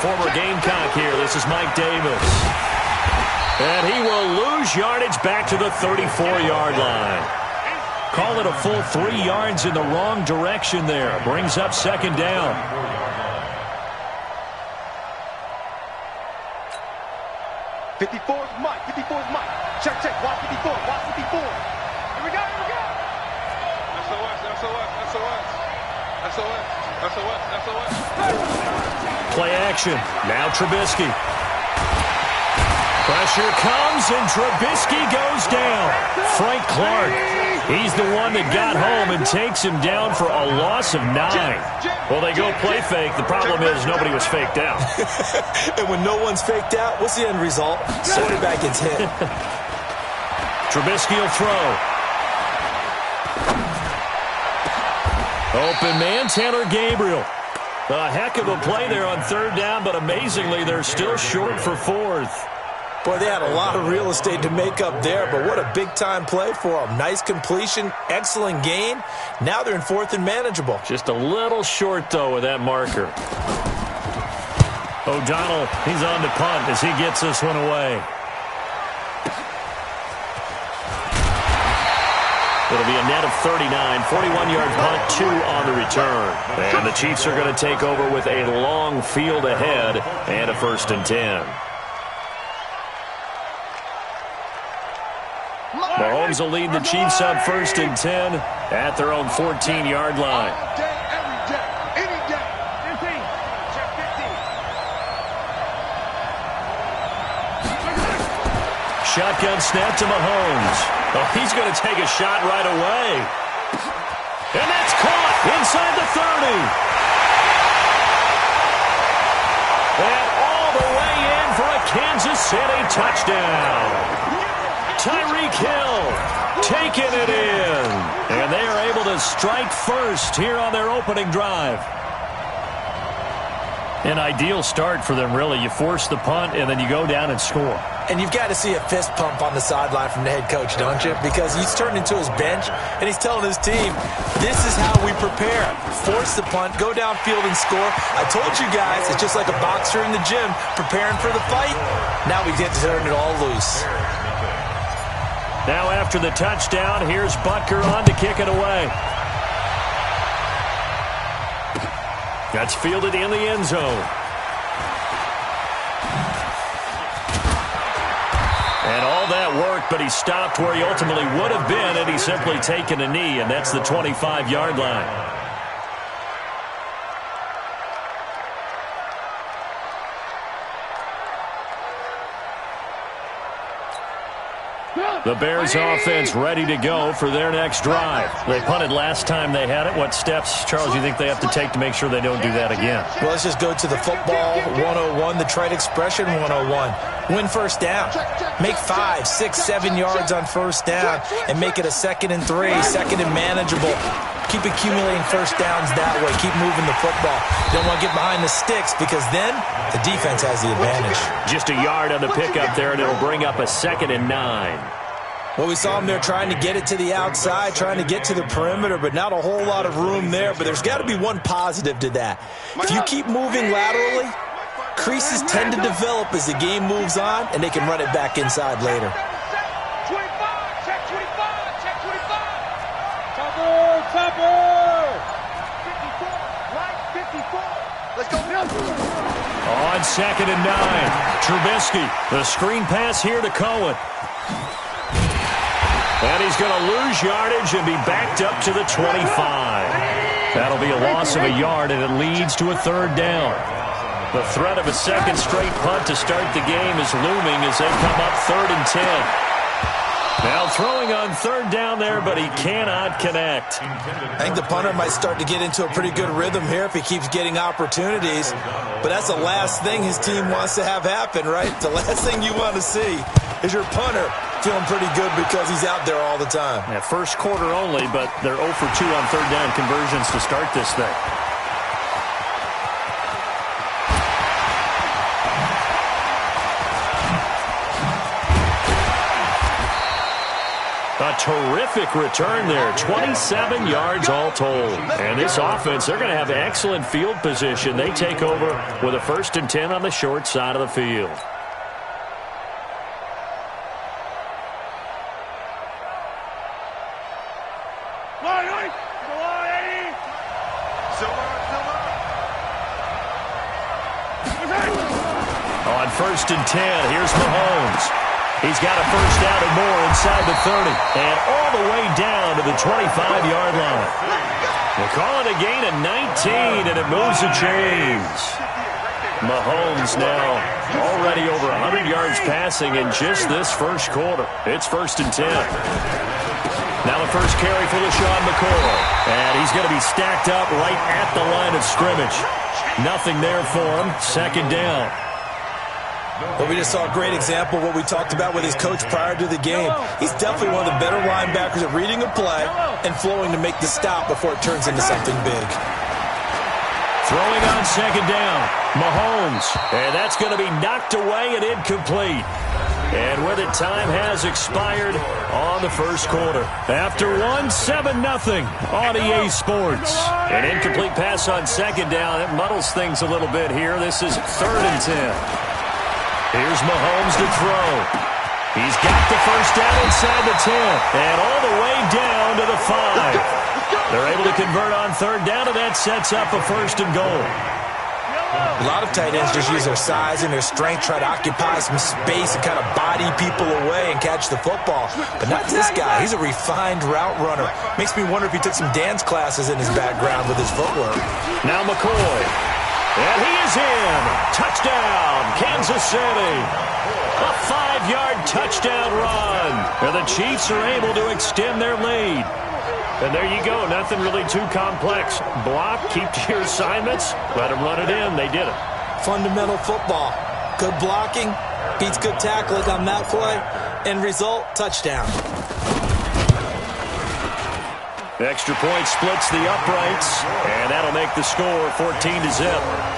former Gamecock here. This is Mike Davis. And he will lose yardage back to the 34-yard line. Call it a full 3 yards in the wrong direction there. Brings up second down. Mike. 54 is Mike. Check. Watch 54. Watch 54. Here we go. SOS. Play action. Now Trubisky. Pressure comes, and Trubisky goes down. Frank Clark, he's the one that got home and takes him down for a loss of 9. Well, they go play fake. The problem is nobody was faked out. And when no one's faked out, what's the end result? Quarterback gets hit. Trubisky will throw. Open man, Taylor Gabriel. A heck of a play there on third down, but amazingly, they're still short for fourth. Boy, they had a lot of real estate to make up there, but what a big-time play for them. Nice completion, excellent gain. Now they're in fourth and manageable. Just a little short, though, with that marker. O'Donnell, he's on to punt as he gets this one away. It'll be a net of 39, 41-yard punt, 2 on the return. And the Chiefs are going to take over with a long field ahead and a 1st and 10. Mahomes will lead the Chiefs up 1st and 10 at their own 14-yard line. Shotgun snap to Mahomes. Oh, he's going to take a shot right away. And that's caught inside the 30. And all the way in for a Kansas City touchdown. Tyreek Hill taking it in. And they are able to strike first here on their opening drive. An ideal start for them, really. You force the punt, and then you go down and score. And you've got to see a fist pump on the sideline from the head coach, don't you? Because he's turned into his bench, and he's telling his team, this is how we prepare. Force the punt, go downfield and score. I told you guys, it's just like a boxer in the gym preparing for the fight. Now we get to turn it all loose. Now after the touchdown, here's Butker on to kick it away. That's fielded in the end zone. And all that work, but he stopped where he ultimately would have been had he simply taken a knee, and that's the 25-yard line. The Bears offense ready to go for their next drive. They punted last time they had it. What steps, Charles, do you think they have to take to make sure they don't do that again? Well, let's just go to the football 101, the trade expression 101. Win first down. Make 5, 6, 7 yards on first down and make it a 2nd and 3, 2nd and manageable. Keep accumulating first downs that way. Keep moving the football. You don't want to get behind the sticks because then the defense has the advantage. Just a yard on the pickup there, and it'll bring up a 2nd and 9. Well, we saw him there trying to get it to the outside, trying to get to the perimeter, but not a whole lot of room there. But there's got to be one positive to that. If you keep moving laterally, creases tend to develop as the game moves on, and they can run it back inside later. 25, check 25, check 25. Topper. 54, right 54. Let's go. On 2nd and 9, Trubisky, the screen pass here to Cohen. And he's going to lose yardage and be backed up to the 25. That'll be a loss of a yard, and it leads to a 3rd down. The threat of a 2nd straight punt to start the game is looming as they come up 3rd and 10. Now throwing on 3rd down there, but he cannot connect. I think the punter might start to get into a pretty good rhythm here if he keeps getting opportunities. But that's the last thing his team wants to have happen, right? The last thing you want to see is your punter feeling pretty good because he's out there all the time. Yeah, first quarter only, but they're 0 for 2 on 3rd down conversions to start this thing. A terrific return there. 27 yards all told. And this offense, they're going to have excellent field position. They take over with a 1st and 10 on the short side of the field. On 1st and 10, here's Mahomes. He's got a 1st down and more inside the 30. And all the way down to the 25-yard line. We'll call it a gain of 19, and it moves the chains. Mahomes now already over 100 yards passing in just this first quarter. It's 1st and 10. Now the first carry for LaShawn McCoy. And he's going to be stacked up right at the line of scrimmage. Nothing there for him. 2nd down. Well, we just saw a great example of what we talked about with his coach prior to the game. He's definitely one of the better linebackers at reading a play and flowing to make the stop before it turns into something big. Throwing on 2nd down, Mahomes. And that's going to be knocked away and incomplete. And with it, time has expired on the first quarter. After one, 7-0 on EA Sports. An incomplete pass on 2nd down. It muddles things a little bit here. This is 3rd and 10. Here's Mahomes to throw. He's got the 1st down inside the 10. And all the way down to the 5. They're able to convert on 3rd down, and that sets up a 1st and goal. A lot of tight ends just use their size and their strength, try to occupy some space and kind of body people away and catch the football. But not this guy. He's a refined route runner. Makes me wonder if he took some dance classes in his background with his footwork. Now McCoy. And he is in. Touchdown, Kansas City. A 5-yard touchdown run. And the Chiefs are able to extend their lead. And there you go. Nothing really too complex. Block, keep to your assignments, let them run it in. They did it. Fundamental football. Good blocking beats good tackling on that play. End result, touchdown. Extra point splits the uprights, and that'll make the score 14-0.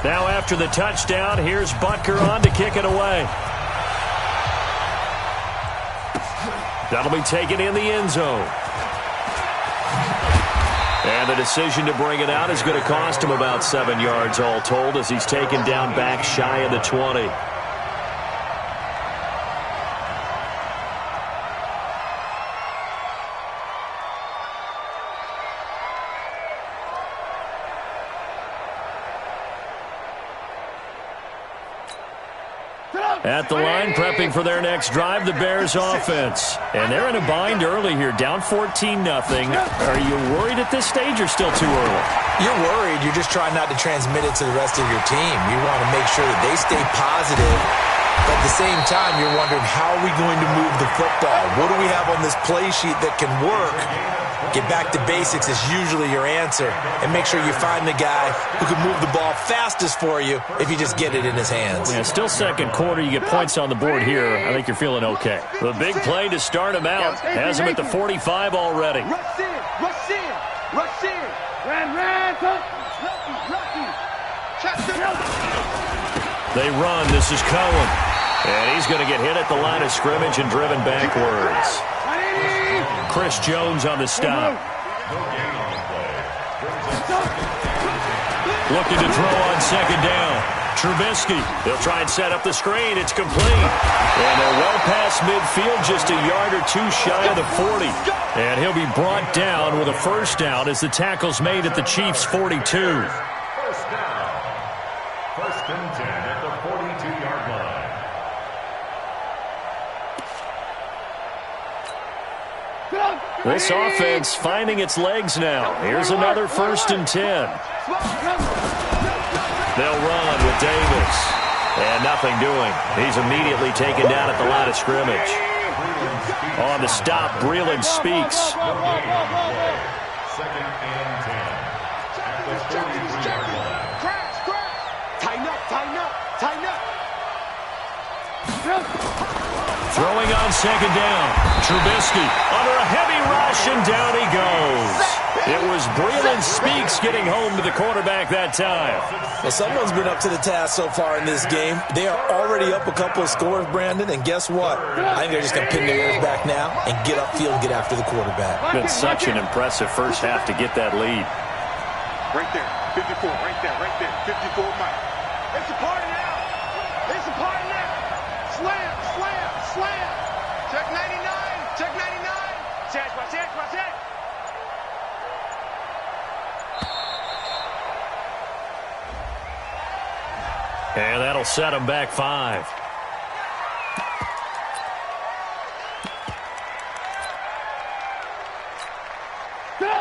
Now after the touchdown, here's Butker on to kick it away. That'll be taken in the end zone. And the decision to bring it out is going to cost him about 7 yards all told as he's taken down back shy of the 20. At the line, prepping for their next drive, the Bears offense. And they're in a bind early here, down 14-0. Are you worried at this stage or still too early? You're worried. You're just trying not to transmit it to the rest of your team. You want to make sure that they stay positive. But at the same time, you're wondering, how are we going to move the football? What do we have on this play sheet that can work? Get back to basics is usually your answer. And make sure you find the guy who can move the ball fastest for you if you just get it in his hands. Yeah, still second quarter. You get points on the board here. I think you're feeling okay. The big play to start him out has him at the 45 already. Rush in, rush in, rush in. They run. This is Cohen. And he's going to get hit at the line of scrimmage and driven backwards. Chris Jones on the stop. Looking to throw on 2nd down. Trubisky. They'll try and set up the screen. It's complete. And they're well past midfield, just a yard or two shy of the 40. And he'll be brought down with a 1st down as the tackle's made at the Chiefs' 42. 1st down. 1st and 10 at the 42-yard line. This offense finding its legs now. Here's another 1st and 10. They'll run with Davis. And nothing doing. He's immediately taken down at the line of scrimmage. On the stop, Breeland speaks. 2nd and 10 at the 43-yard line. Tighten up, tighten up, tighten up. Throwing on second down. Trubisky under a heavy rush, and down he goes. It was Breeland Speaks getting home to the quarterback that time. Well, someone's been up to the task so far in this game. They are already up a couple of scores, Brandon, and guess what? I think they're just going to pin their ears back now and get upfield and get after the quarterback. Been such an impressive first half to get that lead. Right there, 54, right there, 54 Mike. It's a party now. It's a party now. Slam, slam, slam. Check 99, check 99. Watch it. And that'll set them back 5.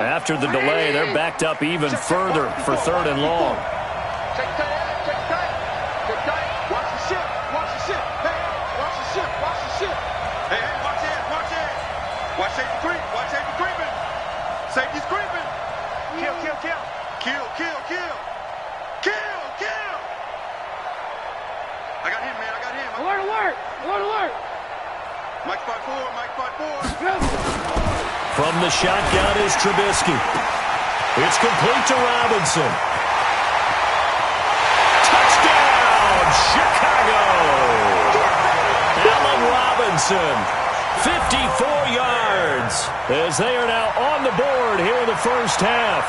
After the delay, they're backed up even further for 3rd and long. Check tight. Watch the ship. Hey, watch the ship. Hey, watch it. Watch safety creep. Safety's creeping. Kill. I got him, man. Alert. Mike 5-4. From the shotgun is Trubisky. It's complete to Robinson. Touchdown, Chicago! Allen Robinson, 54 yards, as they are now on the board here in the first half.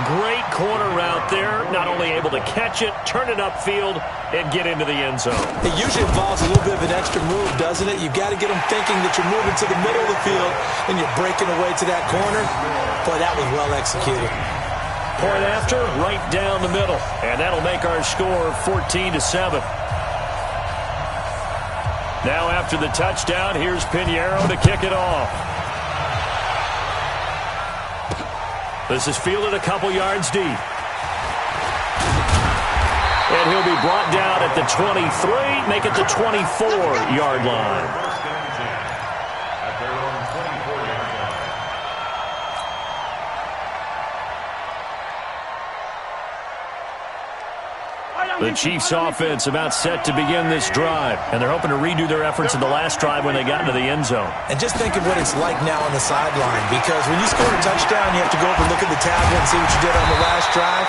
Great corner route there, not only able to catch it, turn it upfield, and get into the end zone. It usually involves a little bit of an extra move, doesn't it? You've got to get them thinking that you're moving to the middle of the field and you're breaking away to that corner. Boy, that was well executed. Point after, right down the middle. And that'll make our score 14-7. Now after the touchdown, here's Pinheiro to kick it off. This is fielded a couple yards deep. And he'll be brought down at the 23, make it the 24-yard line. At their own 24-yard line. The Chiefs' offense about set to begin this drive, and they're hoping to redo their efforts in the last drive when they got into the end zone. And just think of what it's like now on the sideline, because when you score a touchdown, you have to go over and look at the tablet and see what you did on the last drive.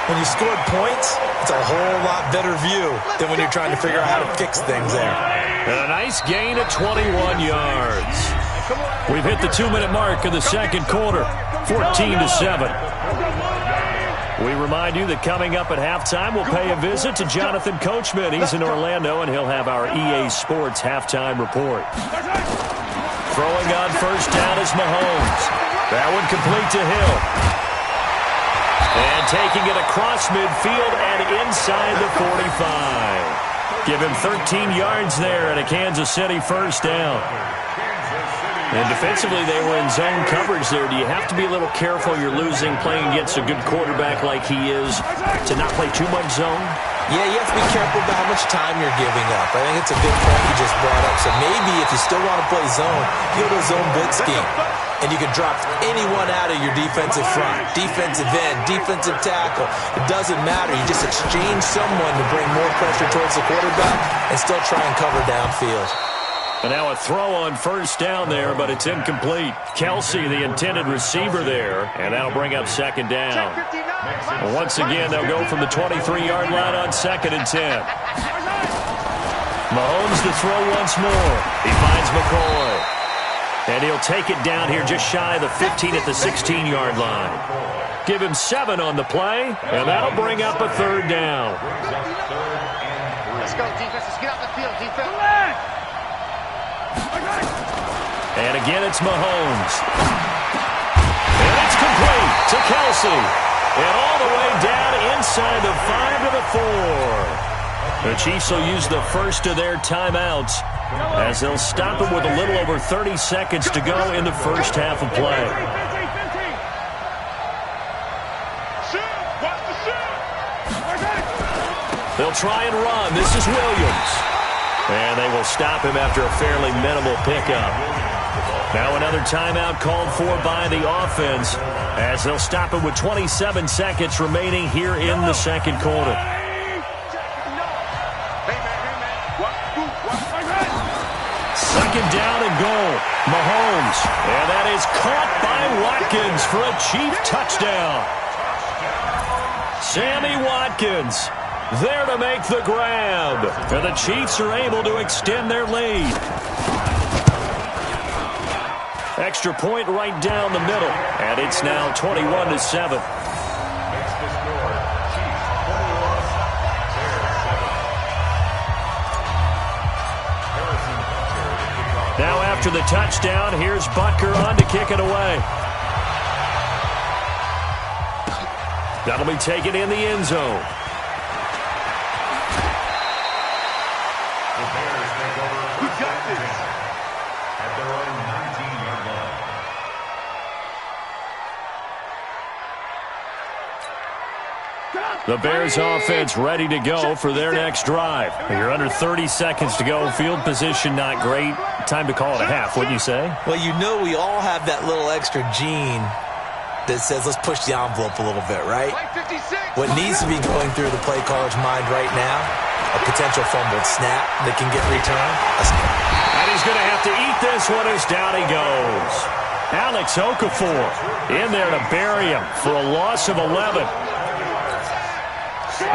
When you scored points, it's a whole lot better view than when you're trying to figure out how to fix things there. And a nice gain of 21 yards. We've hit the 2-minute mark in the second quarter, 14-7. We remind you that coming up at halftime, we'll pay a visit to Jonathan Coachman. He's in Orlando, and he'll have our EA Sports halftime report. Throwing on first down is Mahomes. That one complete to Hill. And taking it across midfield and inside the 45. Give him 13 yards there and a Kansas City first down. And defensively, they were in zone coverage there. Do you have to be a little careful you're losing playing against a good quarterback like he is to not play too much zone? Yeah, you have to be careful about how much time you're giving up. I think it's a good point you just brought up. So maybe if you still want to play zone, go to a zone blitz scheme. And you can drop anyone out of your defensive front, defensive end, defensive tackle. It doesn't matter. You just exchange someone to bring more pressure towards the quarterback and still try and cover downfield. And now a throw on first down there, but it's incomplete. Kelsey, the intended receiver there, and that'll bring up second down. And once again, they'll go from the 23-yard line on 2nd and 10. Mahomes to throw once more. He finds McCoy. And he'll take it down here just shy of the 15 at the 16-yard line. Give him 7 on the play, and that'll bring up a 3rd down. Let's go, defense. Let's get out the field, defense. And again, it's Mahomes. And it's complete to Kelsey. And all the way down inside the 5 to the 4. The Chiefs will use the first of their timeouts as they'll stop it with a little over 30 seconds to go in the first half of play. They'll try and run. This is Williams. And they will stop him after a fairly minimal pickup. Now another timeout called for by the offense as they'll stop it with 27 seconds remaining here in the second quarter. 3 second down and goal. Mahomes. And that is caught by Watkins for a Chief touchdown. Sammy Watkins there to make the grab. And the Chiefs are able to extend their lead. Extra point right down the middle. And it's now 21-7. Now after the touchdown, here's Butker on to kick it away. That'll be taken in the end zone. The Bears take over first and 10 at their own 19-yard line. The Bears offense ready to go for their next drive. You're under 30 seconds to go. Field position not great. Time to call it a half, wouldn't you say? Well, you know we all have that little extra gene that says let's push the envelope a little bit, right? What needs to be going through the play caller's mind right now, a potential fumbled snap that can get returned. And he's going to have to eat this one as down he goes. Alex Okafor in there to bury him for a loss of 11.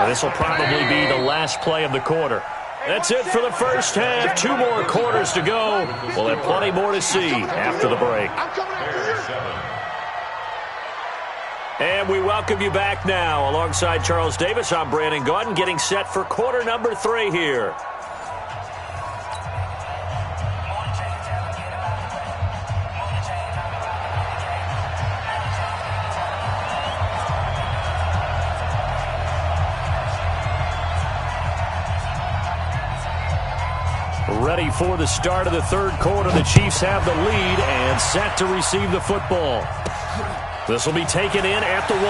This will probably be the last play of the quarter. That's it for the first half. 2 more quarters to go. We'll have plenty more to see after the break. And we welcome you back now. Alongside Charles Davis, I'm Brandon Gaudin, getting set for quarter number 3 here. Ready for the start of the third quarter. The Chiefs have the lead and set to receive the football. This will be taken in at the 1.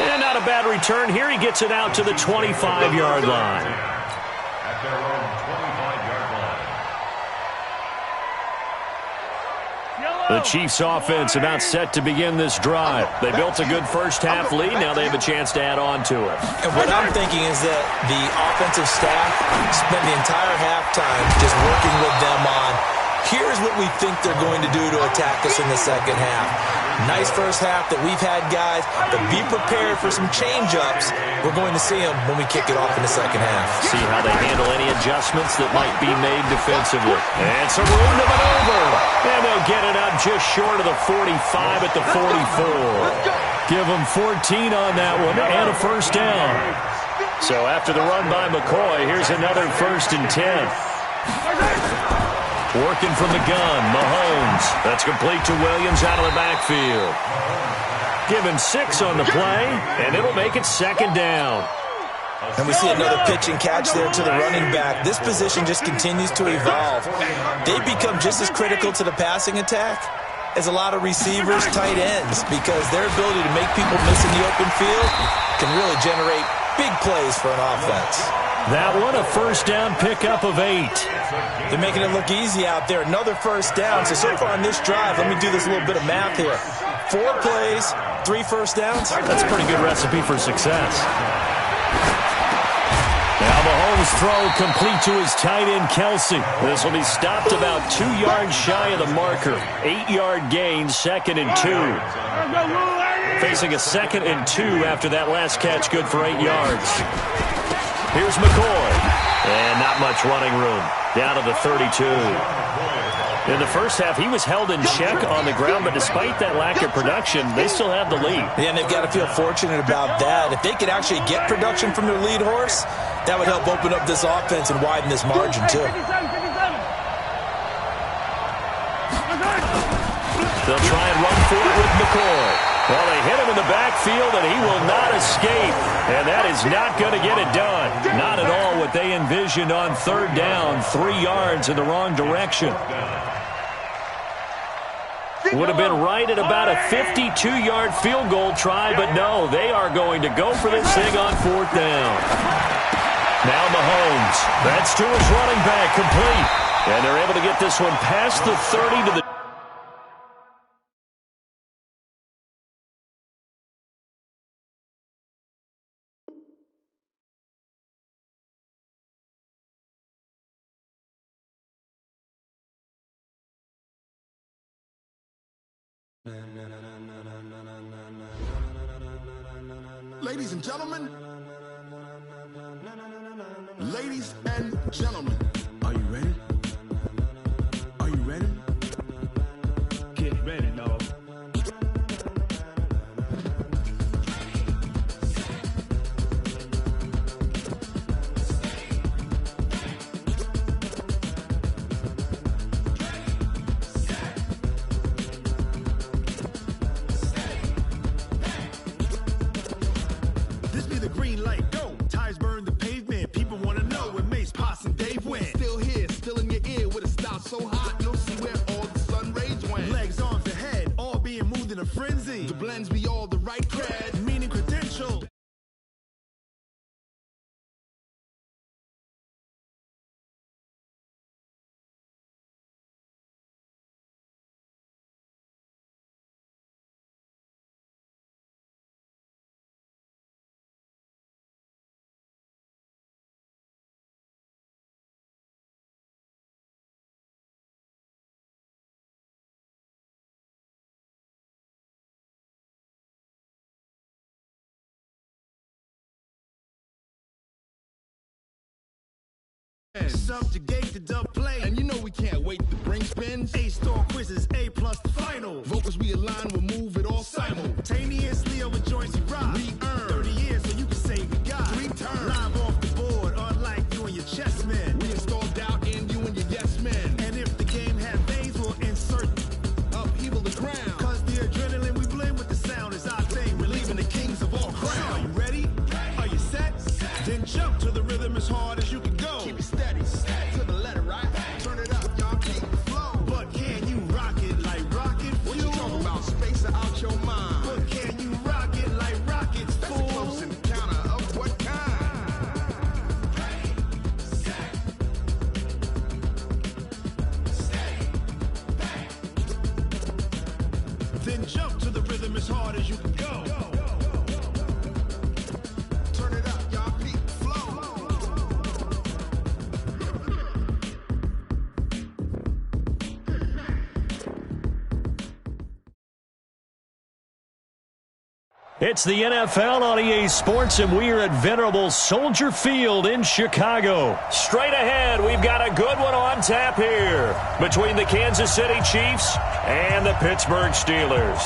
And not a bad return here. He gets it out to the 25-yard line. At their own 25-yard line. The Chiefs offense about set to begin this drive. They built a good first half lead. Now they have a chance to add on to it. And what I'm thinking is that the offensive staff spent the entire halftime just working with them on, here's what we think they're going to do to attack us in the second half. Nice first half that we've had, guys, but be prepared for some change-ups. We're going to see them when we kick it off in the second half. See how they handle any adjustments that might be made defensively. And some room to maneuver. And they'll get it up just short of the 45 at the 44. Give them 14 on that one and a first down. So after the run by McCoy, here's another 1st and 10. Working from the gun, Mahomes. That's complete to Williams out of the backfield. Given 6 on the play, and it'll make it 2nd down. And we see another pitch and catch there to the running back. This position just continues to evolve. They become just as critical to the passing attack as a lot of receivers, tight ends, because their ability to make people miss in the open field can really generate big plays for an offense. That one, a first down pickup of 8. They're making it look easy out there. Another first down. So far on this drive, let me do this little bit of math here. 4 plays, 3 first downs. That's a pretty good recipe for success. Now Mahomes' throw complete to his tight end, Kelsey. This will be stopped about 2 yards shy of the marker. 8-yard gain, 2nd and 2. Facing a 2nd and 2 after that last catch, good for 8 yards. Here's McCoy. And not much running room. Down to the 32. In the first half, he was held in check on the ground, but despite that lack of production, they still have the lead. Yeah, and they've got to feel fortunate about that. If they could actually get production from their lead horse, that would help open up this offense and widen this margin, too. They'll try and run for it with McCoy. Well, they hit him in the backfield, and he will not escape. And that is not going to get it done. Not at all what they envisioned on 3rd down. 3 yards in the wrong direction. Would have been right at about a 52-yard field goal try, but no, they are going to go for this thing on 4th down. Now Mahomes. That's to his running back, complete. And they're able to get this one past the 30 to the Ladies and gentlemen, ladies and gentlemen, are you ready? Are you ready? Get ready, dog. This be the green light, go. Tires burn the pavement. People wanna know where Mace, Potts, and Dave went. Still here, still in your ear with a style so hot, you'll see where all the sun rays went. Legs, arms, and head, all being moved in a frenzy. The blends be all the right cred, meaning credential. Subjugate the dub play, and you know we can't wait to bring spins. A-star quizzes, A+ the final. Vocals we align, we'll move it all simultaneously over joints we rock. We earn 30 years so you can say we got 3 turns. Live off the board, unlike you and your chess men. We install doubt in you and your yes men. And if the game had veins, we'll insert upheaval the ground. Cause the adrenaline we blend with the sound is our thing. We're leaving the kings of all crowns. Are you ready? Are you set? Then jump to the rhythm as hard as you can go. Keep it steady, to the letter, right? Turn it up, y'all keep the flow. But can you rock it like rocket fuel? What you talking about? Space out your mind. But can you rock it like rockets, fool? That's a close encounter of what kind? Ready, set, steady, back. Then jump to the rhythm as hard as you can go. Turn it up, y'all keep the flow. It's the NFL on EA Sports, and we are at venerable Soldier Field in Chicago. Straight ahead, we've got a good one on tap here between the Kansas City Chiefs and the Pittsburgh Steelers.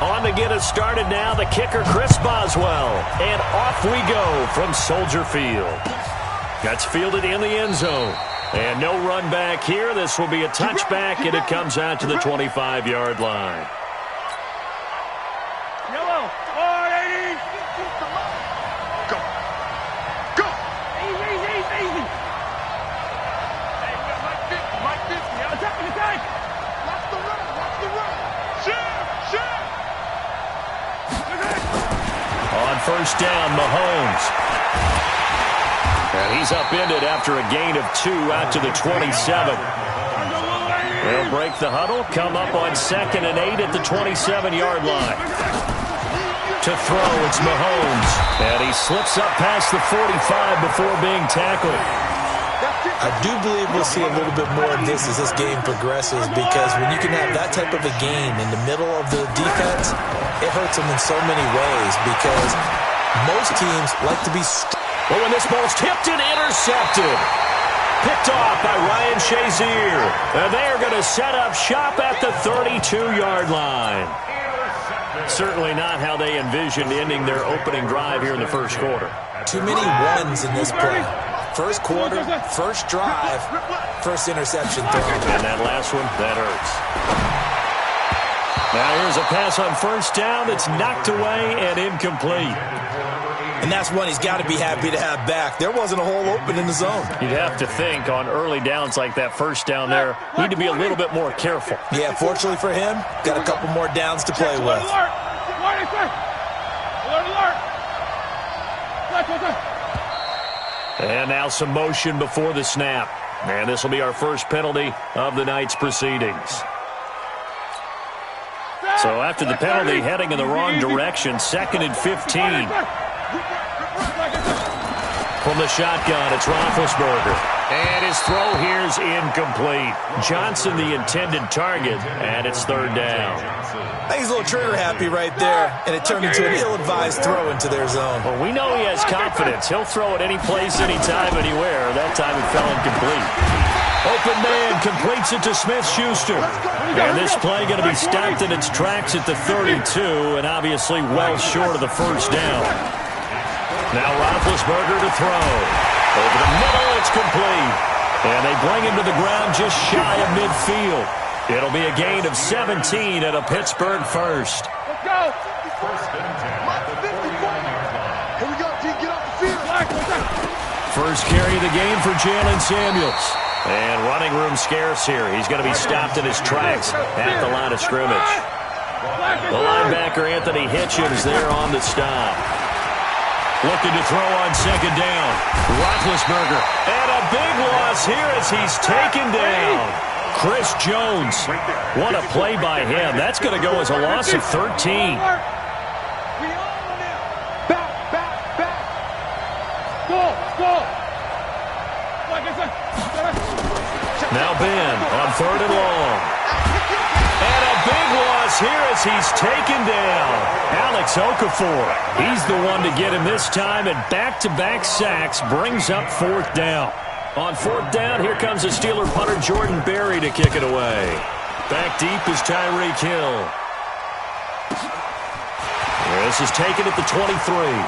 On to get us started now, the kicker, Chris Boswell. And off we go from Soldier Field. That's fielded in the end zone. And no run back here. This will be a touchback, and it comes out to the 25-yard line. Yellow, 480. Go. Go. Easy, easy, easy. Hey, Mike 50. Attack, attack. Watch the run, watch the run. Shoot. On first down, Mahomes. And he's upended after a gain of 2 out to the 27. They'll break the huddle, come up on 2nd and 8 at the 27-yard line. To throw, it's Mahomes. And he slips up past the 45 before being tackled. I do believe we'll see a little bit more of this as this game progresses, because when you can have that type of a gain in the middle of the defense, it hurts them in so many ways, because most teams like to be Well, when this ball's tipped and intercepted. Picked off by Ryan Shazier. And they're going to set up shop at the 32-yard line. Certainly not how they envisioned ending their opening drive here in the first quarter. Too many ones in this play. First quarter, first drive, first interception throw. And that last one, that hurts. Now here's a pass on first down that's knocked away and incomplete. And that's one he's got to be happy to have back. There wasn't a hole open in the zone. You'd have to think on early downs like that first down there, need to be a little bit more careful. Yeah, fortunately for him, got a couple more downs to play with. And now some motion before the snap. And this will be our first penalty of the night's proceedings. So after the penalty, heading in the wrong direction, 2nd and 15. From the shotgun, it's Roethlisberger. And his throw here's incomplete. Johnson the intended target, and it's third down. I think he's a little trigger happy right there, and it turned into an ill-advised throw into their zone. Well, we know he has confidence. He'll throw it any place, anytime, anywhere. That time it fell incomplete. Open man completes it to Smith-Schuster. And this play going to be stopped in its tracks at the 32, and obviously well short of the first down. Now Roethlisberger to throw. Over the middle, it's complete. And they bring him to the ground just shy of midfield. It'll be a gain of 17 at a Pittsburgh first. Let's go. Here we go, team. Get off the field. First carry of the game for Jalen Samuels. And running room scarce here. He's going to be stopped in his tracks at the line of scrimmage. The linebacker, Anthony Hitchens, there on the stop. Looking to throw on second down. Roethlisberger. And a big loss here as he's taken down. Chris Jones. What a play by him. That's going to go as a loss of 13. Now Ben on third and long. And a big loss here as he's taken down. Alex Okafor. He's the one to get him this time, and back-to-back sacks brings up fourth down. On fourth down, here comes the Steeler punter Jordan Berry to kick it away. Back deep is Tyreek Hill. This is taken at the 23.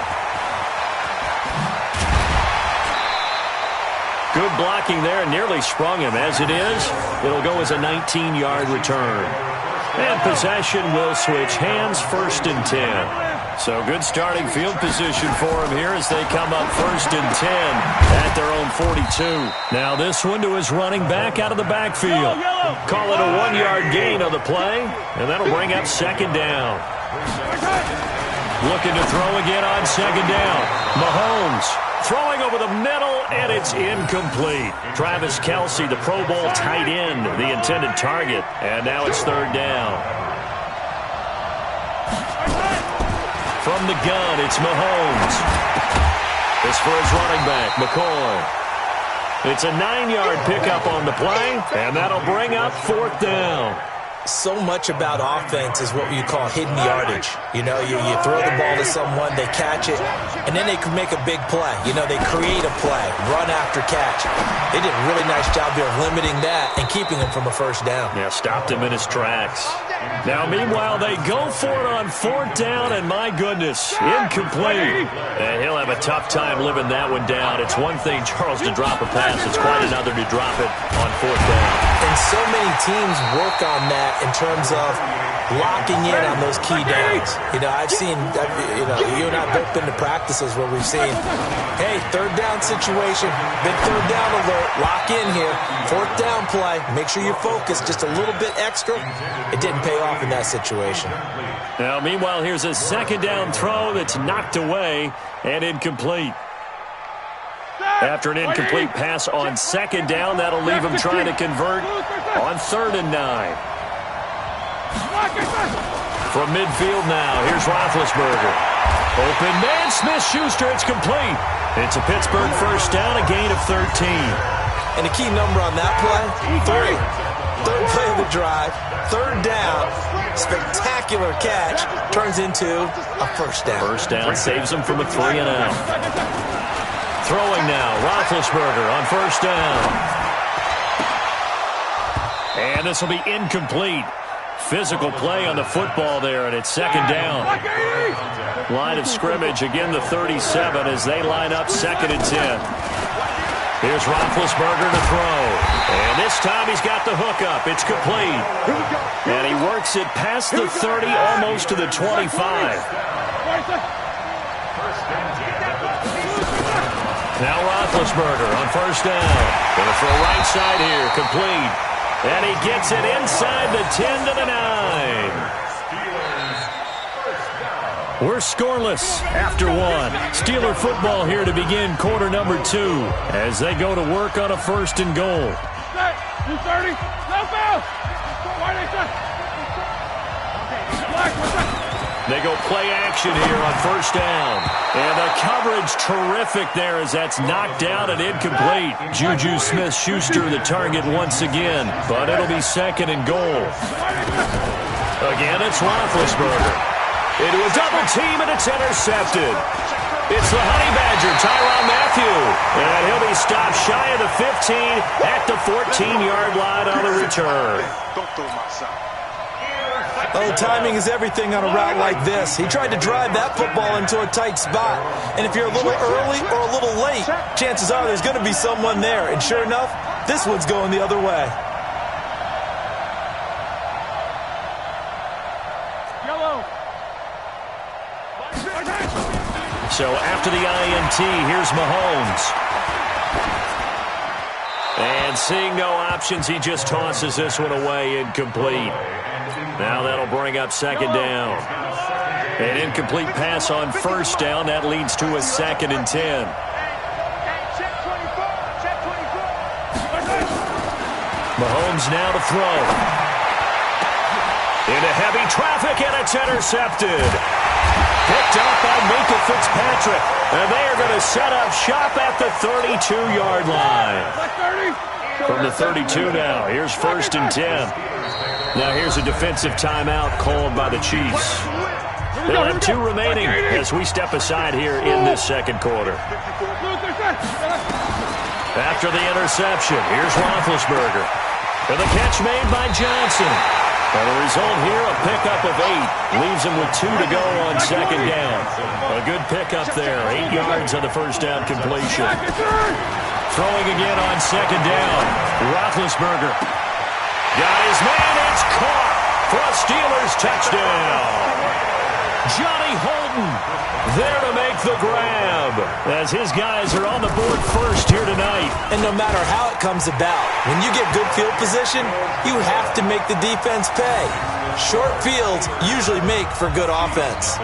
Good blocking there, nearly sprung him. As it is, it'll go as a 19-yard return. And possession will switch hands, first and 10. So good starting field position for him here as they come up first and 10 at their own 42. Now this one to his running back out of the backfield. Call it a 1-yard gain on the play, and that'll bring up second down. Looking to throw again on second down. Mahomes throwing over the middle, and it's incomplete. Travis Kelce, the Pro Bowl tight end, the intended target, and now it's third down. From the gun, it's Mahomes. This for his running back, McCoy. It's a 9-yard pickup on the play, and that'll bring up fourth down. So much about offense is what you call hidden yardage. You know, you throw the ball to someone, they catch it, and then they can make a big play. You know, they create a play, run after catch. They did a really nice job there of limiting that and keeping him from a first down. Yeah, stopped him in his tracks. Now, meanwhile, they go for it on fourth down, and my goodness, incomplete. And he'll have a tough time living that one down. It's one thing, Charles, to drop a pass. It's quite another to drop it on fourth down. And so many teams work on that in terms of locking in on those key downs. You know, I've seen, you and I both been to practices where we've seen, hey, third down situation, big third down alert, lock in here, fourth down play, make sure you're focused just a little bit extra. It didn't pay off in that situation. Now, meanwhile, here's a second down throw that's knocked away and incomplete. After an incomplete pass on second down, that'll leave him trying to convert on third and 9. From midfield now, here's Roethlisberger. Open man, Smith-Schuster, it's complete. It's a Pittsburgh first down, a gain of 13. And the key number on that play, 3. Third play of the drive, third down, spectacular catch, turns into a first down. First down saves him from a 3-and-out. Throwing now, Roethlisberger on first down. And this will be incomplete. Physical play on the football there, and it's second down. Line of scrimmage, again the 37 as they line up second and 10. Here's Roethlisberger to throw. And this time he's got the hook up. It's complete. And he works it past the 30, almost to the 25. Now Roethlisberger on first down. Going to throw right side here, complete. And he gets it inside the 10 to the 9. We're scoreless after one. Steeler football here to begin quarter number 2 as they go to work on a first and goal. $230, no foul. They go play action here on first down. And the coverage terrific there as that's knocked down and incomplete. Juju Smith-Schuster the target once again, but it'll be second and goal. Again, it's Roethlisberger. Into a double team, and it's intercepted. It's the Honey Badger, Tyrann Mathieu. And he'll be stopped shy of the 15 at the 14-yard line on the return. Don't throw my side. Oh, timing is everything on a route like this. He tried to drive that football into a tight spot. And if you're a little early or a little late, chances are there's going to be someone there. And sure enough, this one's going the other way. So after the INT, here's Mahomes. And seeing no options, he just tosses this one away, incomplete. Now that'll bring up second down. An incomplete pass on first down. That leads to a 2nd and 10. Mahomes now to throw. Into heavy traffic, and it's intercepted. Picked up by Minkah Fitzpatrick. And they are going to set up shop at the 32-yard line. From the 32 now, here's 1st and 10. Now here's a defensive timeout called by the Chiefs. They'll have 2 remaining as we step aside here in this second quarter. After the interception, here's Roethlisberger. And the catch made by Johnson. And the result here, a pickup of 8. Leaves him with 2 to go on second down. A good pickup there. 8 yards on the first down completion. Throwing again on second down. Roethlisberger. Got his man. It's caught for a Steelers touchdown. Johnny Holden there to make the grab as his guys are on the board first here tonight. And no matter how it comes about, when you get good field position, you have to make the defense pay. Short fields usually make for good offense.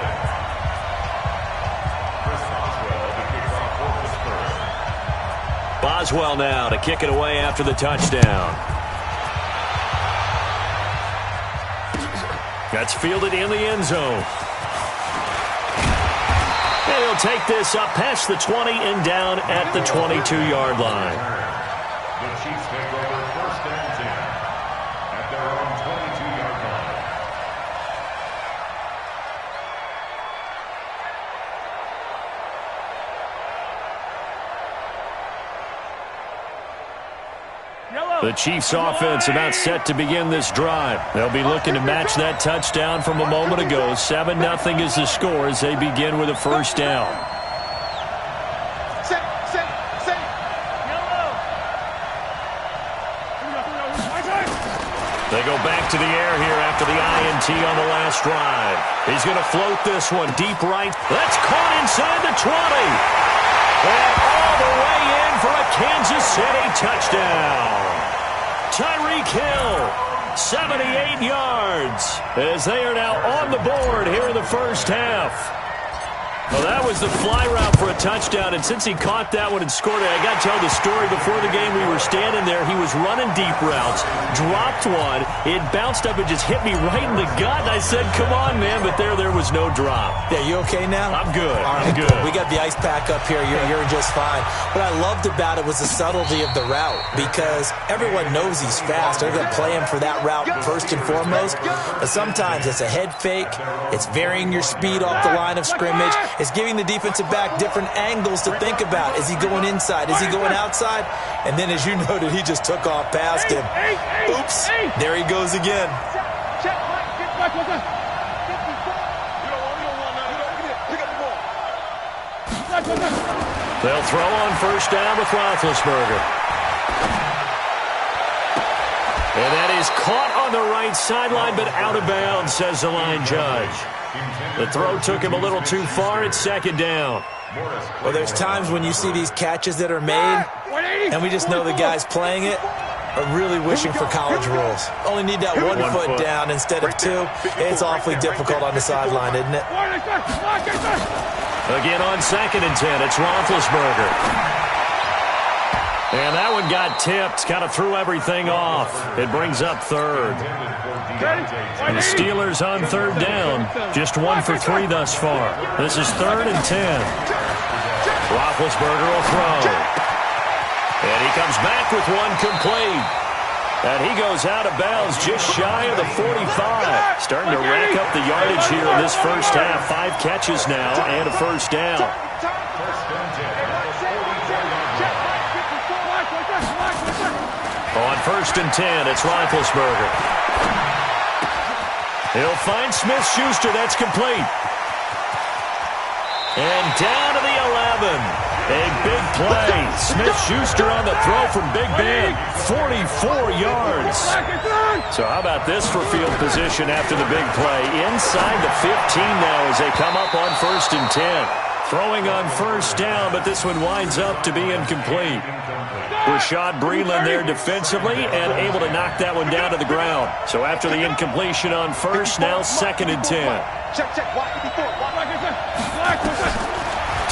Boswell now to kick it away after the touchdown. That's fielded in the end zone. And he'll take this up past the 20 and down at the 22-yard line. The Chiefs take over 1st and 10 at their own 22-yard line. The Chiefs offense about set to begin this drive. They'll be looking to match that touchdown from a moment ago. 7-0 is the score as they begin with a first down. They go back to the air here after the INT on the last drive. He's going to float this one deep right. That's caught inside the 20. And all the way in for a Kansas City touchdown. Tyreek Hill, 78 yards, as they are now on the board here in the first half. Well, that was the fly route for a touchdown, and since he caught that one and scored it, I got to tell the story. Before the game, we were standing there. He was running deep routes, dropped one. It bounced up and just hit me right in the gut, and I said, come on, man, but there was no drop. Yeah, you okay now? I'm good. All right, I'm good. We got the ice pack up here. You're just fine. What I loved about it was the subtlety of the route, because everyone knows he's fast. They're going to play him for that route first and foremost, but sometimes it's a head fake. It's varying your speed off the line of scrimmage. It's giving the defensive back different angles to think about. Is he going inside? Is he going outside? And then, as you noted, he just took off past him. Oops. There he goes again. They'll throw on first down with Roethlisberger. And that is caught on the right sideline, but out of bounds, says the line judge. The throw took him a little too far. It's second down. Well, there's times when you see these catches that are made, and we just know the guys playing it are really wishing for college rules. Only need that one foot down instead of 2. It's awfully difficult on the sideline, isn't it? Again on 2nd and 10, it's Roethlisberger. And that one got tipped, kind of threw everything off. It brings up third. And the Steelers on third down, just 1 for 3 thus far. This is 3rd and 10. Roethlisberger will throw. And he comes back with one complete. And he goes out of bounds just shy of the 45. Starting to rack up the yardage here in this first half. 5 catches now and a first down. On 1st and 10, it's Roethlisberger. He'll find Smith-Schuster. That's complete. And down to the 11. A big play. Smith-Schuster on the throw from Big Ben. 44 yards. So how about this for field position after the big play? Inside the 15 now as they come up on 1st and 10. Throwing on first down, but this one winds up to be incomplete. Rashad Breeland there defensively and able to knock that one down to the ground. So after the incompletion on first, now 2nd and 10.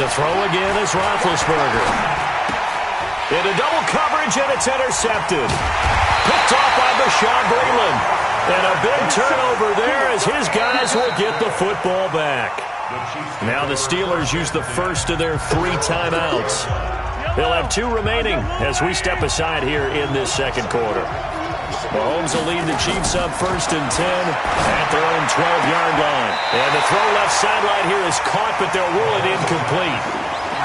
To throw again is Roethlisberger. Into double coverage, and it's intercepted. Picked off by Rashad Breeland. And a big turnover there as his guys will get the football back. Now the Steelers use the first of their 3 timeouts. They'll have 2 remaining as we step aside here in this second quarter. Mahomes will lead the Chiefs up 1st and 10 at their own 12-yard line. And the throw left sideline here is caught, but they'll rule it incomplete.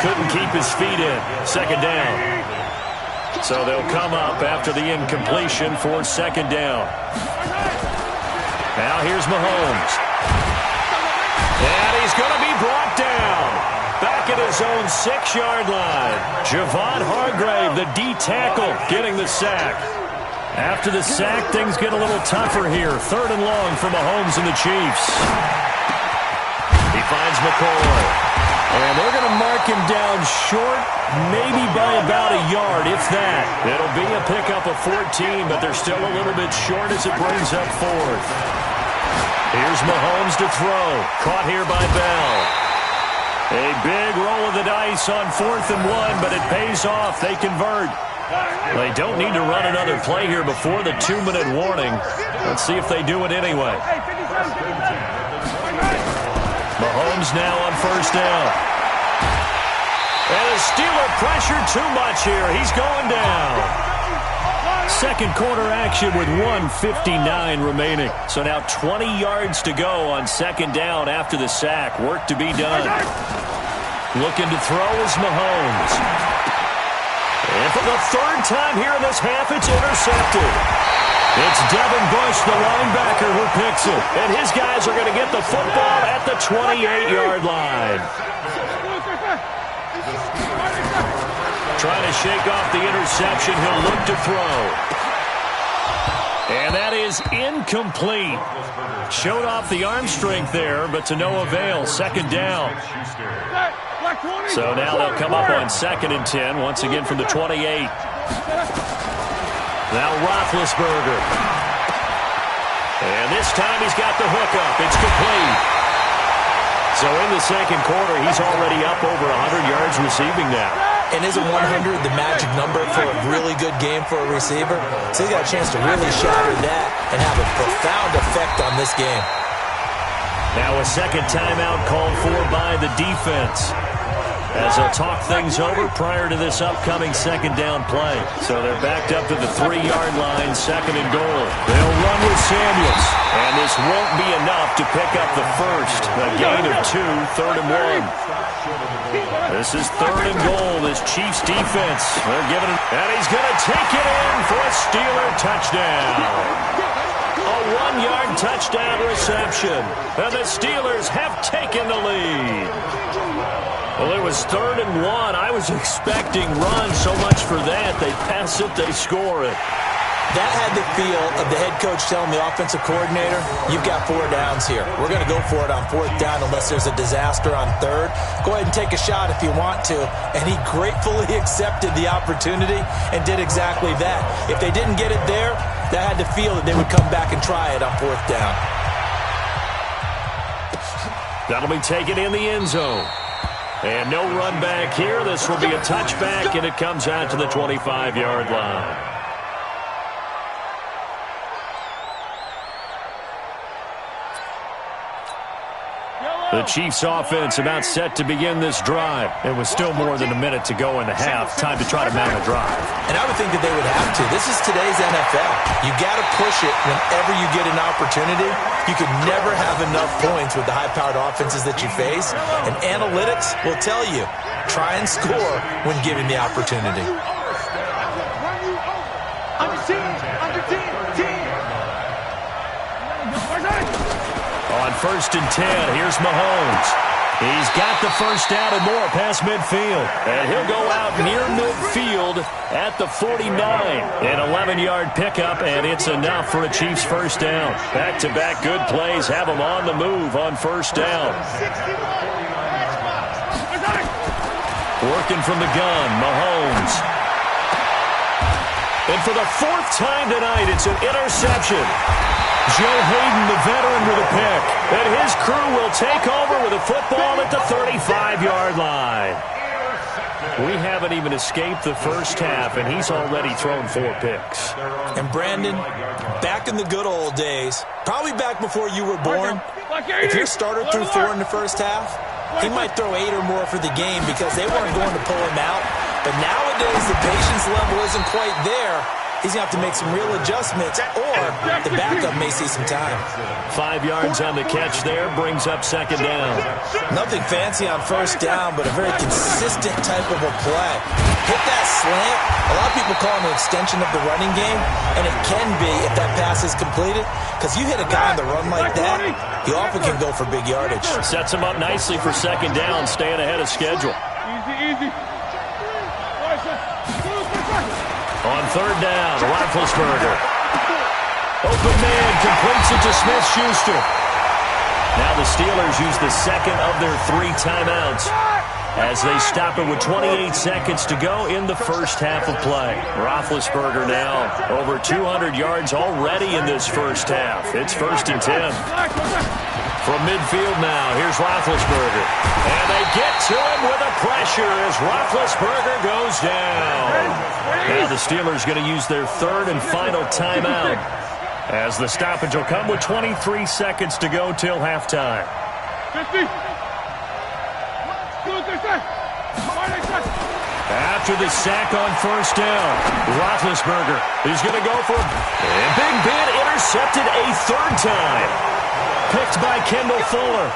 Couldn't keep his feet in. 2nd down. So they'll come up after the incompletion for 2nd down. Now here's Mahomes. And he's going to be brought down. Back at his own 6-yard line. Javon Hargrave, the D tackle, getting the sack. After the sack, things get a little tougher here. 3rd and long for Mahomes and the Chiefs. He finds McCoy. And they're going to mark him down short, maybe by about a yard, if that. It'll be a pickup of 14, but they're still a little bit short as it brings up 4th. Here's Mahomes to throw. Caught here by Bell. A big roll of the dice on 4th and 1, but it pays off. They convert. They don't need to run another play here before the 2-minute warning. Let's see if they do it anyway. Mahomes now on 1st down. And the Steeler pressure too much here. He's going down. Second quarter action with 1:59 remaining. So now 20 yards to go on 2nd down after the sack. Work to be done. Looking to throw is Mahomes. And for the 3rd time here in this half, it's intercepted. It's Devin Bush, the linebacker, who picks it. And his guys are going to get the football at the 28-yard line. Trying to shake off the interception. He'll look to throw. And that is incomplete. Showed off the arm strength there, but to no avail. 2nd down. So now they'll come up on 2nd and 10, once again from the 28. Now Roethlisberger. And this time he's got the hookup. It's complete. So in the second quarter, he's already up over 100 yards receiving now. And isn't 100 the magic number for a really good game for a receiver? So he's got a chance to really shatter that and have a profound effect on this game. Now a second timeout called for by the defense, as they'll talk things over prior to this upcoming 2nd down play. So they're backed up to the 3-yard line, 2nd and goal. They'll run with Samuels. And this won't be enough to pick up the first. A gain of 2, 3rd and 1. This is 3rd and goal, this Chiefs defense. They're giving it, and he's going to take it in for a Steeler touchdown. A 1-yard touchdown reception. And the Steelers have taken the lead. Well, it was 3rd and 1. I was expecting run, so much for that. They pass it, they score it. That had the feel of the head coach telling the offensive coordinator, you've got 4 downs here. We're going to go for it on 4th down unless there's a disaster on 3rd. Go ahead and take a shot if you want to. And he gratefully accepted the opportunity and did exactly that. If they didn't get it there, that had the feel that they would come back and try it on 4th down. That'll be taken in the end zone. And no run back here. This will be a touchback, and it comes out to the 25-yard line. The Chiefs offense about set to begin this drive. It was still more than a minute to go in the half. Time to try to mount a drive. And I would think that they would have to. This is today's NFL. You got to push it whenever you get an opportunity. You can never have enough points with the high-powered offenses that you face. And analytics will tell you, try and score when given the opportunity. Under 10, under 10, 10. On 1st and 10, here's Mahomes. He's got the first down and more past midfield. And he'll go out near midfield at the 49. An 11-yard pickup, and it's enough for a Chiefs first down. Back-to-back good plays have them on the move on first down. Working from the gun, Mahomes. And for the 4th time tonight, it's an interception. Joe Hayden, the veteran, with a pick. And his crew will take over with a football at the 35-yard line. We haven't even escaped the first half, and he's already thrown 4 picks. And Brandon, back in the good old days, probably back before you were born, if your starter threw 4 in the first half, he might throw 8 or more for the game because they weren't going to pull him out. But nowadays, the patience level isn't quite there. He's going to have to make some real adjustments, or the backup may see some time. 5 yards on the catch there, brings up second down. Nothing fancy on first down, but a very consistent type of a play. Hit that slant. A lot of people call it an extension of the running game, and it can be if that pass is completed, because you hit a guy on the run like that, he often can go for big yardage. Sets him up nicely for second down, staying ahead of schedule. Easy. On third down, Roethlisberger. Open man, completes it to Smith-Schuster. Now the Steelers use the second of their 3 timeouts as they stop it with 28 seconds to go in the first half of play. Roethlisberger now over 200 yards already in this first half. It's 1st and 10. From midfield now, here's Roethlisberger. And they get to him with a pressure as Roethlisberger goes down. Now the Steelers going to use their 3rd and final timeout as the stoppage will come with 23 seconds to go till halftime. 50. After the sack on first down, Roethlisberger is going to go for a big bid, intercepted a 3rd time. Picked by Kendall Fuller.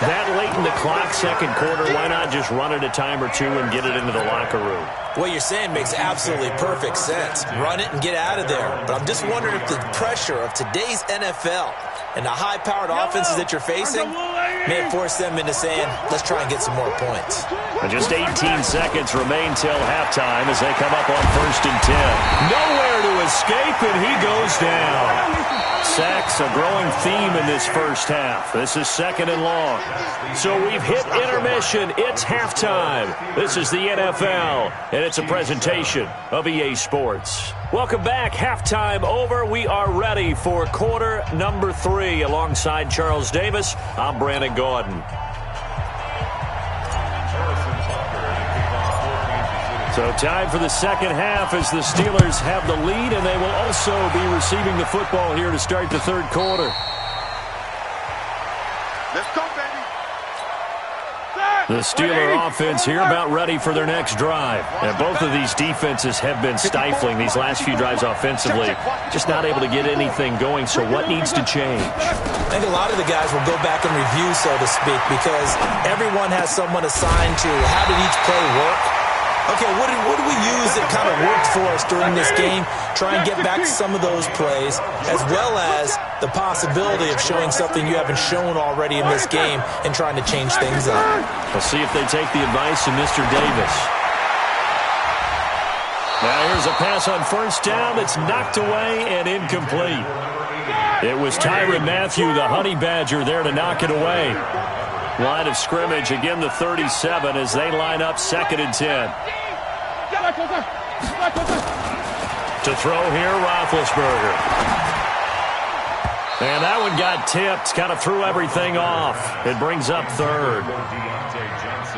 That late in the clock, second quarter, why not just run it a time or 2 and get it into the locker room? What you're saying makes absolutely perfect sense. Run it and get out of there. But I'm just wondering if the pressure of today's NFL and the high-powered offenses that you're facing may have forced them into saying, let's try and get some more points. And just 18 seconds remain till halftime as they come up on 1st and 10. Nowhere to escape, and he goes down. Sacks, a growing theme in this first half. This is 2nd and long. So we've hit intermission. It's halftime. This is the NFL, and it's a presentation of EA Sports. Welcome back. Halftime over. We are ready for quarter number 3. Alongside Charles Davis, I'm Brandon Gordon. So time for the second half as the Steelers have the lead, and they will also be receiving the football here to start the 3rd quarter. Let's go, baby. The Steeler offense here about ready for their next drive. And both of these defenses have been stifling these last few drives offensively. Just not able to get anything going, so what needs to change? I think a lot of the guys will go back and review, so to speak, because everyone has someone assigned to how did each play work. Okay, what do we use that kind of worked for us during this game? Try and get back to some of those plays, as well as the possibility of showing something you haven't shown already in this game and trying to change things up. We'll see if they take the advice of Mr. Davis. Now here's a pass on first down that's knocked away and incomplete. It was Tyrann Mathieu, the Honey Badger, there to knock it away. Line of scrimmage, again the 37 as they line up 2nd and 10. To throw here, Roethlisberger. And that one got tipped, kind of threw everything off. It brings up 3rd.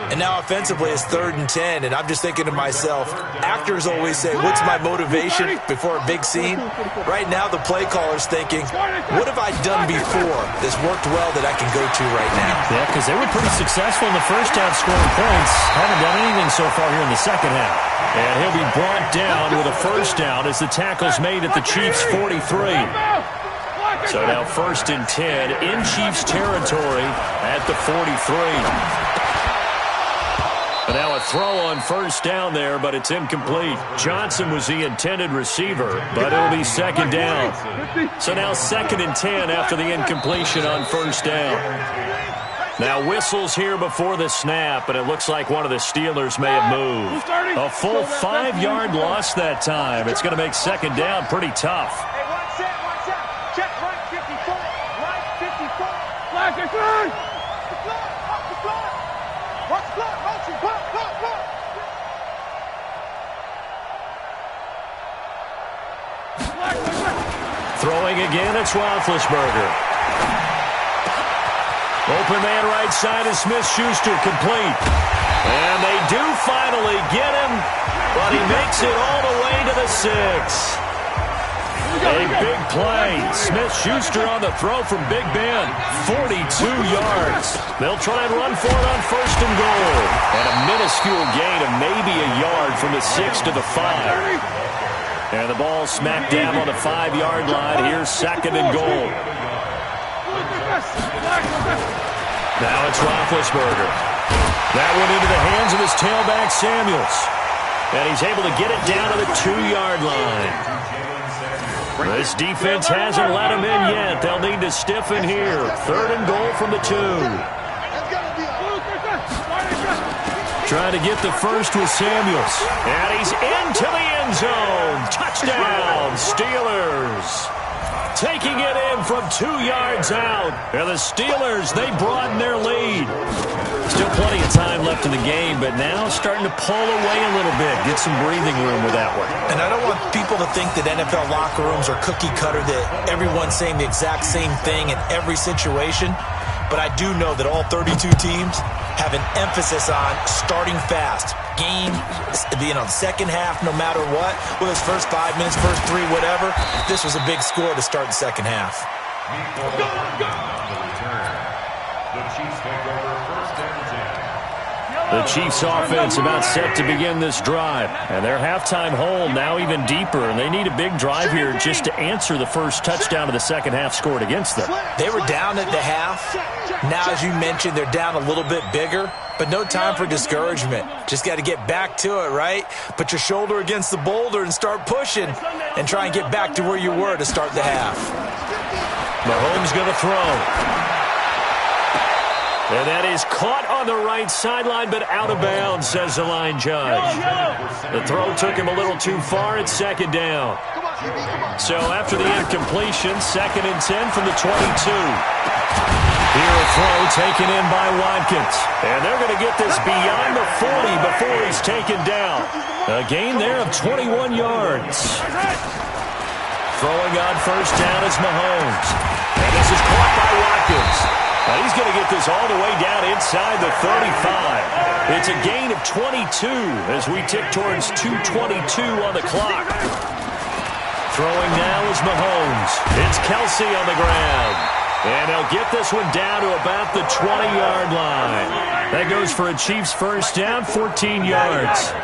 And now offensively, it's 3rd and 10, and I'm just thinking to myself, actors always say, what's my motivation before a big scene? Right now, the play caller's thinking, what have I done before that's worked well that I can go to right now? Yeah, because they were pretty successful in the first half scoring points. Haven't done anything so far here in the second half. And he'll be brought down with a first down as the tackle's made at the Chiefs' 43. So now 1st and 10 in Chiefs territory at the 43. But now a throw on first down there, but it's incomplete. Johnson was the intended receiver, but it'll be 2nd down. So now 2nd and 10 after the incompletion on first down. Now whistles here before the snap, and it looks like one of the Steelers may have moved. A full 5-yard loss that time. It's going to make 2nd down pretty tough. Hey, watch out. Check right 54. Right 54. Flag is on. Watch the clock. Watch the clock. Motion. Clock. Throwing again, it's Roethlisberger. Open man right side is Smith-Schuster, complete. And they do finally get him, but he makes it all the way to the 6. A big play. Smith-Schuster on the throw from Big Ben. 42 yards. They'll try and run for it on 1st and goal. And a minuscule gain of maybe a yard from the 6 to the 5. And the ball smacked down on the 5-yard line. Here's 2nd and goal. Now it's Roethlisberger. That one into the hands of his tailback, Samuels. And he's able to get it down to the 2-yard line. This defense hasn't let him in yet. They'll need to stiffen here. 3rd and goal from the 2. Trying to get the first with Samuels. And he's into the end zone. Touchdown, Steelers. Taking it in from 2 yards out. And the Steelers, they broaden their lead. Still plenty of time left in the game, but now starting to pull away a little bit. Get some breathing room with that one. And I don't want people to think that NFL locker rooms are cookie cutter, that everyone's saying the exact same thing in every situation. But I do know that all 32 teams have an emphasis on starting fast. Game, second half, no matter what. Whether it's first 5 minutes, first 3, whatever. This was a big score to start the second half. The Chiefs take over 1st and 10. The Chiefs offense about set to begin this drive. And their halftime hole now even deeper. And they need a big drive here just to answer the first touchdown of the second half scored against them. They were down at the half. Now, as you mentioned, they're down a little bit bigger. But no time for discouragement. Just got to get back to it, right? Put your shoulder against the boulder and start pushing. And try and get back to where you were to start the half. Mahomes going to throw. And that is caught on the right sideline, but out of bounds, says the line judge. The throw took him a little too far. It's 2nd down. So after the incompletion, 2nd and 10 from the 22. Here a throw taken in by Watkins. And they're going to get this beyond the 40 before he's taken down. A gain there of 21 yards. Throwing on first down is Mahomes. And this is caught by Watkins. Now he's going to get this all the way down inside the 35. It's a gain of 22 as we tick towards 2:22 on the clock. Throwing now is Mahomes. It's Kelsey on the ground. And they'll get this one down to about the 20-yard line. That goes for a Chiefs first down, 14 yards.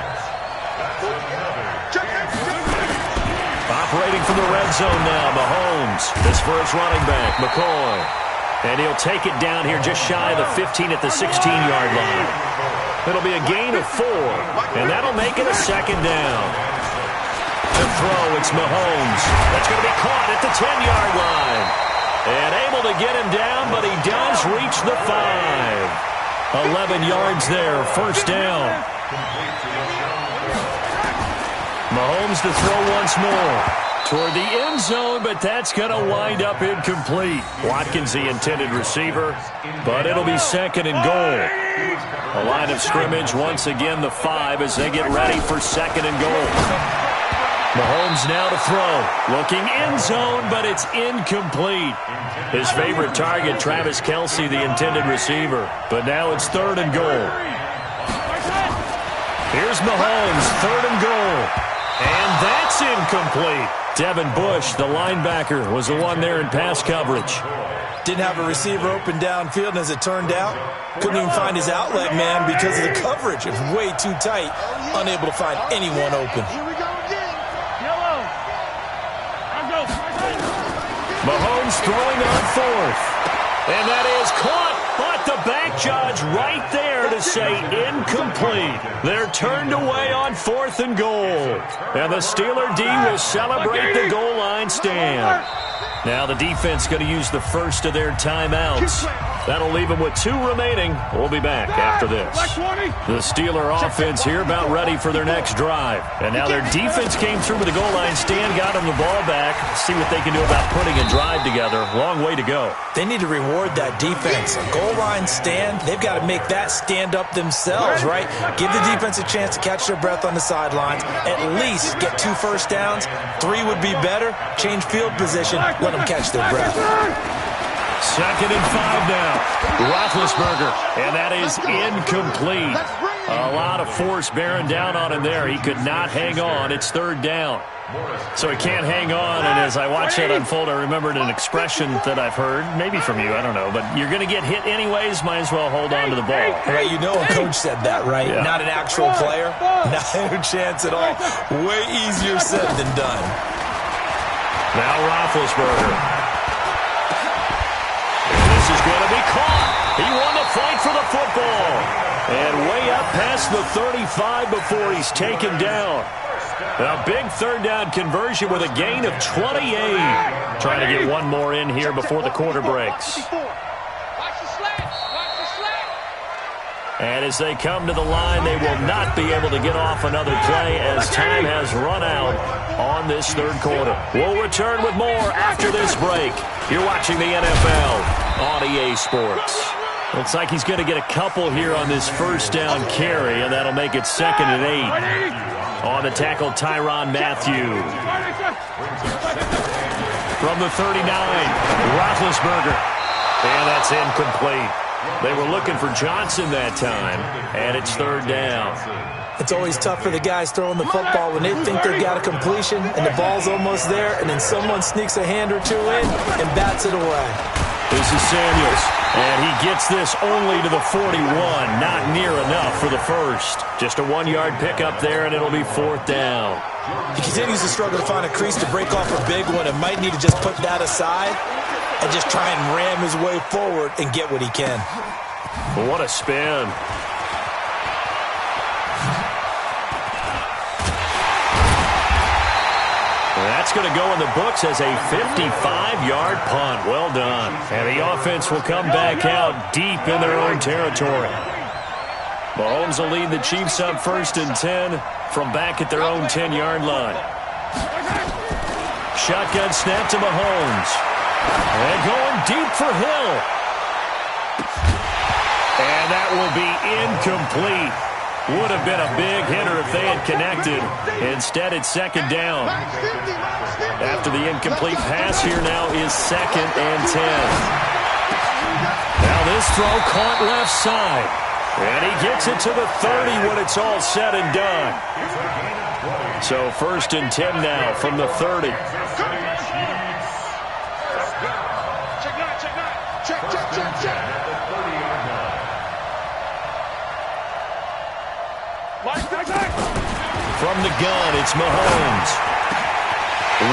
Operating from the red zone now, Mahomes. This for his running back, McCoy. And he'll take it down here just shy of the 15 at the 16-yard line. It'll be a gain of 4, and that'll make it a 2nd down. To throw, it's Mahomes. That's going to be caught at the 10-yard line. And able to get him down, but he does reach the 5. 11 yards there, first down. Mahomes to throw once more. Toward the end zone, but that's going to wind up incomplete. Watkins, the intended receiver, but it'll be 2nd and goal. A line of scrimmage, once again the 5 as they get ready for 2nd and goal. Mahomes now to throw. Looking end zone, but it's incomplete. His favorite target, Travis Kelsey, the intended receiver. But now it's 3rd and goal. Here's Mahomes, 3rd and goal. And that's incomplete. Devin Bush, the linebacker, was the one there in pass coverage. Didn't have a receiver open downfield, and as it turned out, couldn't even find his outlet man because of the coverage. It was way too tight, unable to find anyone open. Here we go again. Mahomes throwing on 4th. And that is caught, but the back judge right there to say incomplete. They're turned away on 4th and goal. And the Steeler D will celebrate the goal line stand. Now the defense going to use the first of their timeouts. That'll leave them with 2 remaining. We'll be back after this. The Steeler offense here about ready for their next drive. And now their defense came through with the goal line stand, got them the ball back. See what they can do about putting a drive together. Long way to go. They need to reward that defense. A goal line stand, they've got to make that stand up themselves, right? Give the defense a chance to catch their breath on the sidelines. At least get 2 first downs. 3 would be better. Change field position. Let them catch their breath. 2nd and 5 now. Roethlisberger, and that is incomplete. A lot of force bearing down on him there. He could not hang on. It's 3rd down. So he can't hang on, and as I watch that unfold, I remembered an expression that I've heard, maybe from you, I don't know, but you're going to get hit anyways, might as well hold on to the ball. Right, you know a coach said that, right? Yeah. Not an actual player. Not a chance at all. Way easier said than done. Now Roethlisberger. This is going to be caught. He won the fight for the football. And way up past the 35 before he's taken down. A big 3rd down conversion with a gain of 28. Trying to get one more in here before the quarter breaks. And as they come to the line, they will not be able to get off another play as time has run out on this 3rd quarter. We'll return with more after this break. You're watching the NFL on EA Sports. Looks like he's going to get a couple here on this 1st down carry, and that'll make it 2nd and 8. On the tackle, Tyrann Mathieu. From the 39, Roethlisberger. And that's incomplete. They were looking for Johnson that time, and it's 3rd down. It's always tough for the guys throwing the football when they think they've got a completion and the ball's almost there, and then someone sneaks a hand or 2 in and bats it away. This is Samuels, and he gets this only to the 41. Not near enough for the first. Just a 1-yard pickup there, and it'll be 4th down. He continues to struggle to find a crease to break off a big one and might need to just put that aside and just try and ram his way forward and get what he can. What a spin. That's going to go in the books as a 55-yard punt. Well done. And the offense will come back out deep in their own territory. Mahomes will lead the Chiefs up 1st and 10 from back at their own 10-yard line. Shotgun snap to Mahomes. And going deep for Hill. And that will be incomplete. Would have been a big hitter if they had connected. Instead, it's 2nd down. After the incomplete pass, here now is 2nd and 10. Now this throw caught left side. And he gets it to the 30 when it's all said and done. So 1st and 10 now from the 30. Check. From the gun, it's Mahomes.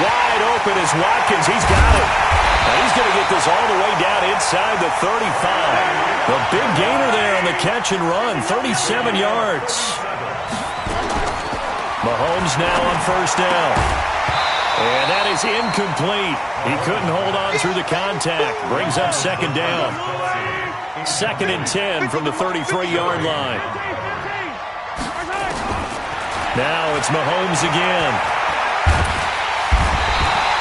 Wide open is Watkins. He's got it. Now he's going to get this all the way down inside the 35. The big gainer there on the catch and run, 37 yards. Mahomes now on 1st down. And that is incomplete. He couldn't hold on through the contact. Brings up 2nd down. 2nd and 10 from the 33-yard line. Now it's Mahomes again.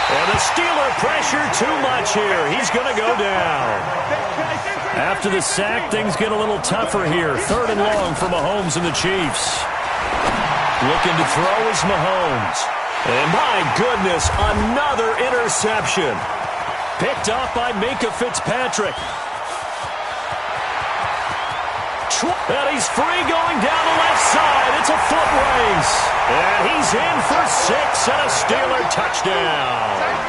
And the Steeler pressure too much here. He's going to go down. After the sack, things get a little tougher here. 3rd and long for Mahomes and the Chiefs. Looking to throw is Mahomes. And my goodness, another interception. Picked off by Minkah Fitzpatrick. And he's free going down the left side. It's a foot race. And he's in for 6 and a Steeler touchdown.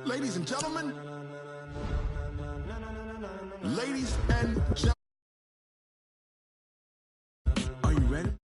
Ladies and gentlemen, ladies and gentlemen, are you ready?